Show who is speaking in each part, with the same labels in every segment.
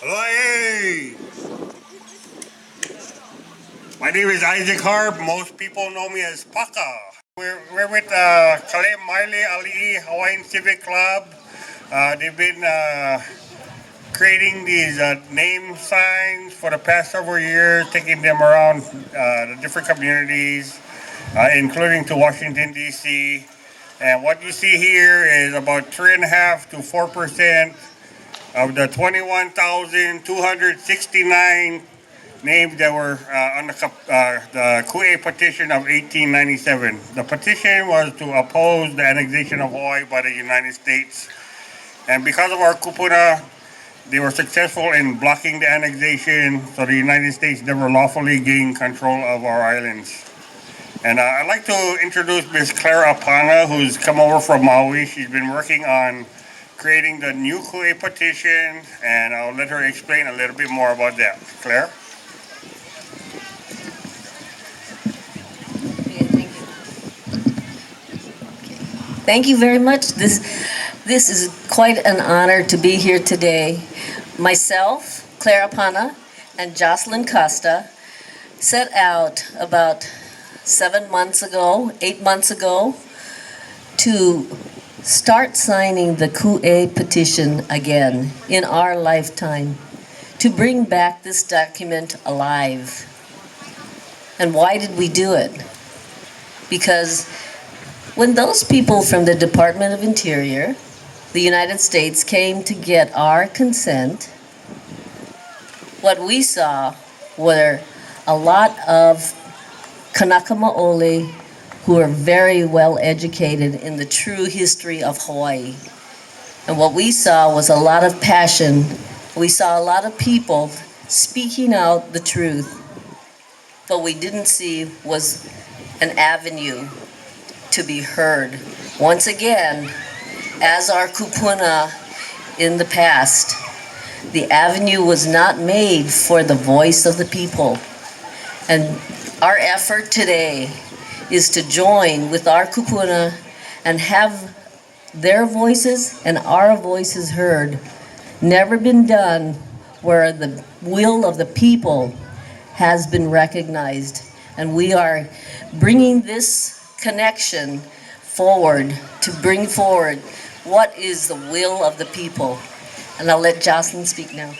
Speaker 1: Alii! My name is Isaac Harp. Most people know me as Paka. We're with Maile, Alii Hawaiian Civic Club. They've been creating these name signs for the past several years, taking them around the different communities, including to Washington, D.C. And what you see here is about 3.5 to 4% of the 21,269 names that were on the Ku'e petition of 1897. The petition was to oppose the annexation of Hawaii by the United States. And because of our kupuna, they were successful in blocking the annexation, so the United States never lawfully gained control of our islands. And I'd like to introduce Ms. Clara Apana, who's come over from Maui. She's been working on creating the new Ku'e petition, and I'll let her explain a little bit more about that. Claire?
Speaker 2: Thank you very much. This is quite an honor to be here today. Myself, Clara Pana, and Jocelyn Costa set out about 8 months ago, to start signing the Ku'e petition again in our lifetime, to bring back this document alive. And why did we do it? Because when those people from the Department of Interior, the United States, came to get our consent, what we saw were a lot of Kanaka Maoli who are very well educated in the true history of Hawaii. And what we saw was a lot of passion. We saw a lot of people speaking out the truth. What we didn't see was an avenue to be heard. Once again, as our kupuna in the past, the avenue was not made for the voice of the people. And our effort today is to join with our kupuna and have their voices and our voices heard. Never been done where the will of the people has been recognized. And we are bringing this connection forward to bring forward what is the will of the people. And I'll let Jocelyn speak now.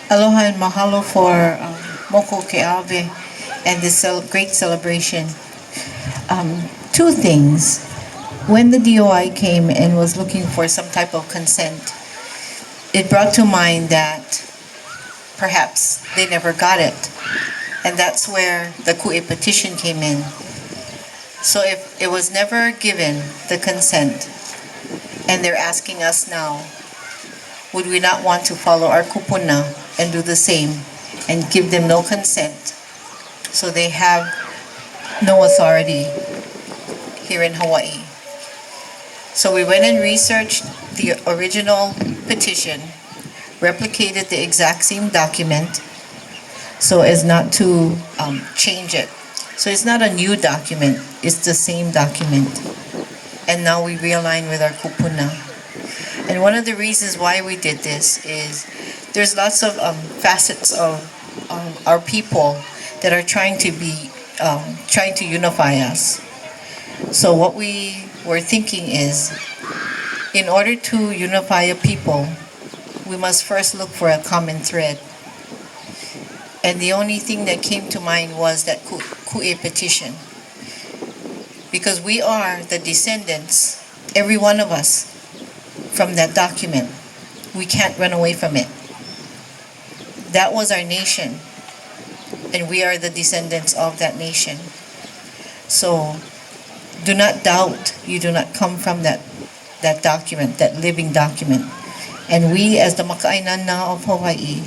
Speaker 3: Aloha and mahalo for Moku Ke'awe and this great celebration. Two things. When the DOI came and was looking for some type of consent, it brought to mind that perhaps they never got it. And that's where the Ku'e petition came in. So if it was never given, the consent, and they're asking us now, would we not want to follow our kupuna and do the same and give them no consent so they have no authority here in Hawaii? So we went and researched the original petition, replicated the exact same document so as not to change it. So it's not a new document, it's the same document. And now we realign with our kupuna. And one of the reasons why we did this is there's lots of facets of our people that are trying to unify us. So what we were thinking is, in order to unify a people, we must first look for a common thread. And the only thing that came to mind was that Ku'e petition. Because we are the descendants, every one of us, from that document. We can't run away from it. That was our nation. And we are the descendants of that nation. So do not doubt you do not come from that document, that living document. And we, as the Maka'ainana of Hawaii,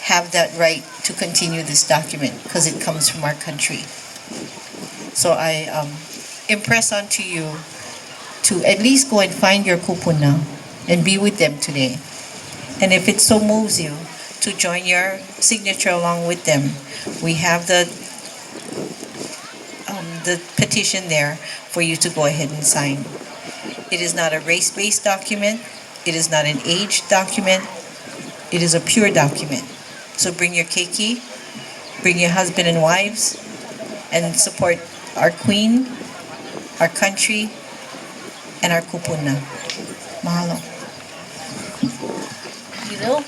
Speaker 3: have that right to continue this document because it comes from our country. So I impress onto you to at least go and find your kupuna and be with them today. And if it so moves you to join your signature along with them, we have the petition there for you to go ahead and sign. It is not a race-based document. It is not an aged document. It is a pure document. So bring your keiki, bring your husband and wives, and support our queen, our country, and our kupuna. Mahalo.
Speaker 2: You know,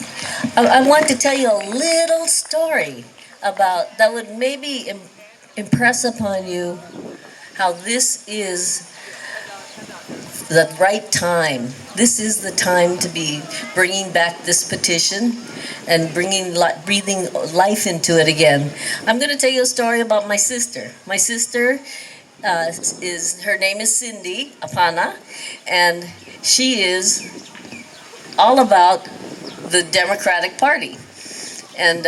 Speaker 2: I want to tell you a little story about that would maybe impress upon you how this is the right time. This is the time to be bringing back this petition and breathing life into it again. I'm going to tell you a story about my sister. My sister her name is Cindy Apana, and she is all about the Democratic Party. And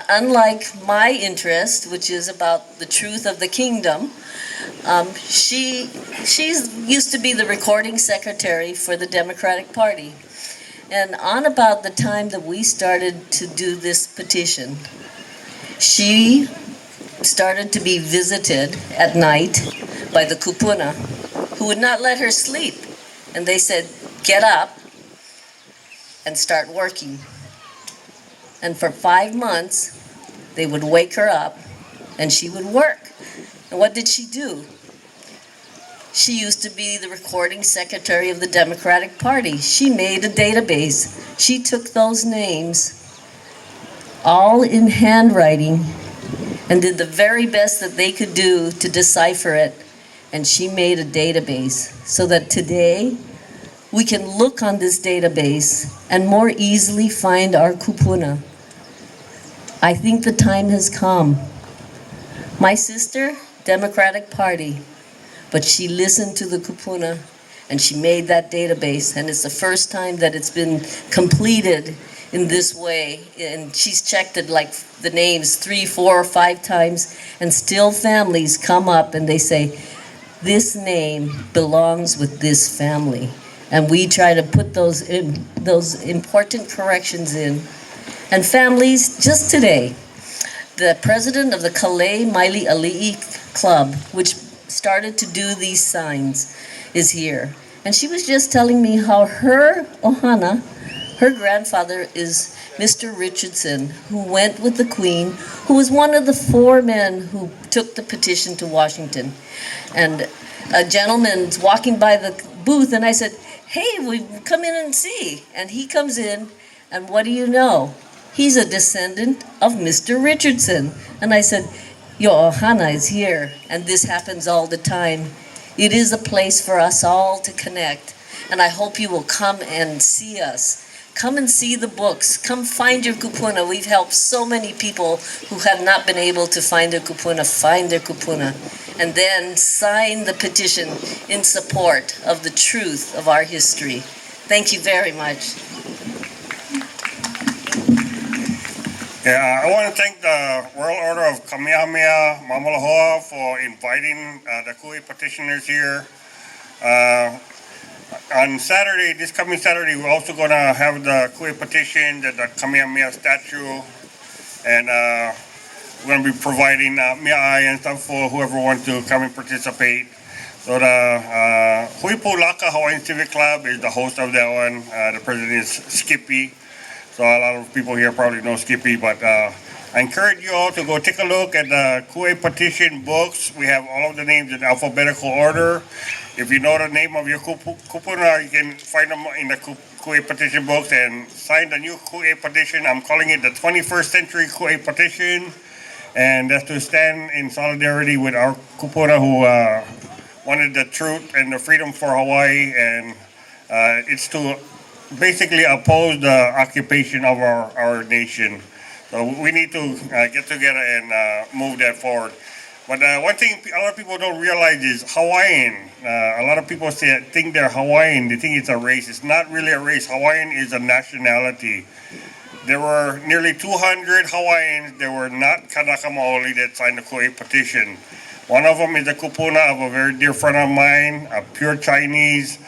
Speaker 2: unlike my interest, which is about the truth of the kingdom, she's used to be the recording secretary for the Democratic Party. And on about the time that we started to do this petition, she started to be visited at night by the kupuna, who would not let her sleep. And they said, get up and start working. And for 5 months, they would wake her up and she would work. And what did she do? She used to be the recording secretary of the Democratic Party. She made a database. She took those names, all in handwriting, and did the very best that they could do to decipher it. And she made a database so that today we can look on this database and more easily find our kupuna. I think the time has come. My sister, Democratic Party, but she listened to the kupuna and she made that database, and it's the first time that it's been completed in this way. And she's checked it like the names 3, 4, or 5 times, and still families come up and they say, this name belongs with this family. And we try to put those important corrections in. And families, just today, the president of the Maile Alii club, which started to do these signs, is here. And she was just telling me how her ohana, her grandfather is Mr. Richardson, who went with the Queen, who was one of the 4 men who took the petition to Washington. And a gentleman's walking by the booth, and I said, hey, we come in and see. And he comes in, and what do you know? He's a descendant of Mr. Richardson. And I said, your ohana is here, and this happens all the time. It is a place for us all to connect, and I hope you will come and see us. Come and see the books. Come find your kupuna. We've helped so many people who have not been able to find their kupuna, find their kupuna, and then sign the petition in support of the truth of our history. Thank you very much.
Speaker 1: Yeah, I want to thank the World Order of Kamehameha Mamalahoa for inviting the Kui petitioners here. On Saturday, this coming Saturday, we're also going to have the Kui petition at the Kamehameha statue, and we're going to be providing mi'ai and stuff for whoever wants to come and participate. So the Huipu Laka Hawaiian Civic Club is the host of that one. The president is Skippy. So a lot of people here probably know Skippy, but I encourage you all to go take a look at the Kui petition books. We have all of the names in alphabetical order. If you know the name of your kupuna, you can find them in the Kui petition books and sign the new Kui petition. I'm calling it the 21st century Kui petition. And that's to stand in solidarity with our kupuna who wanted the truth and the freedom for Hawaii. And it's to basically oppose the occupation of our nation. So we need to get together and move that forward. But one thing a lot of people don't realize is Hawaiian. A lot of people think they're Hawaiian. They think it's a race. It's not really a race. Hawaiian is a nationality. There were nearly 200 Hawaiians that were not Kanaka Maoli that signed the Kui petition. One of them is the kupuna of a very dear friend of mine, a pure Chinese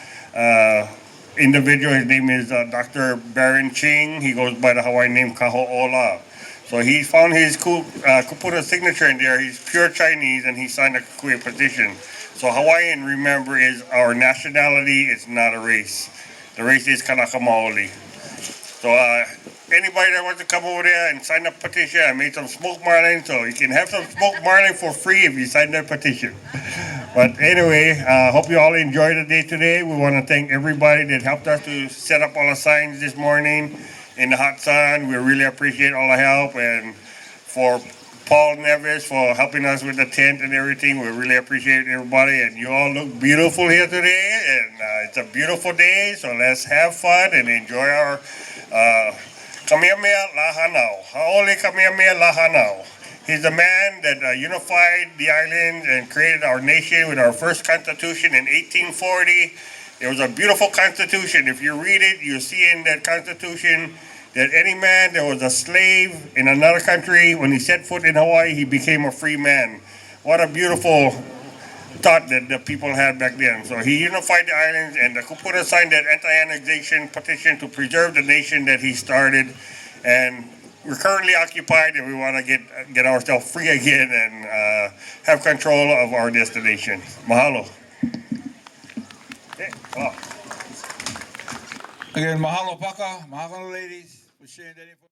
Speaker 1: individual. His name is Dr. Baron Ching. He goes by the Hawaiian name Moku Ola. So he found his kupuna signature in there. He's pure Chinese, and he signed a Kui petition. So Hawaiian, remember, is our nationality. It's not a race. The race is Kamehameha. So anybody that wants to come over there and sign up petition, I made some smoked marlin, so you can have some smoked marlin for free if you sign that petition. But anyway, hope you all enjoyed the day today. We want to thank everybody that helped us to set up all the signs this morning in the hot sun. We really appreciate all the help, and for Paul Nevis for helping us with the tent and everything. We really appreciate everybody, and you all look beautiful here today, and it's a beautiful day, so let's have fun and enjoy our Kamehameha Lahanau. Haole Kamehameha Lahanau. He's the man that unified the island and created our nation with our first constitution in 1840. It was a beautiful constitution. If you read it, you see in that constitution that any man that was a slave in another country, when he set foot in Hawaii, he became a free man. What a beautiful thought that the people had back then. So he unified the islands, and the Kupuna signed that anti-annexation petition to preserve the nation that he started. And we're currently occupied, and we want to get ourselves free again and have control of our destination. Mahalo. Okay. Wow.
Speaker 4: Again, mahalo paka, mahalo ladies for sharing that information.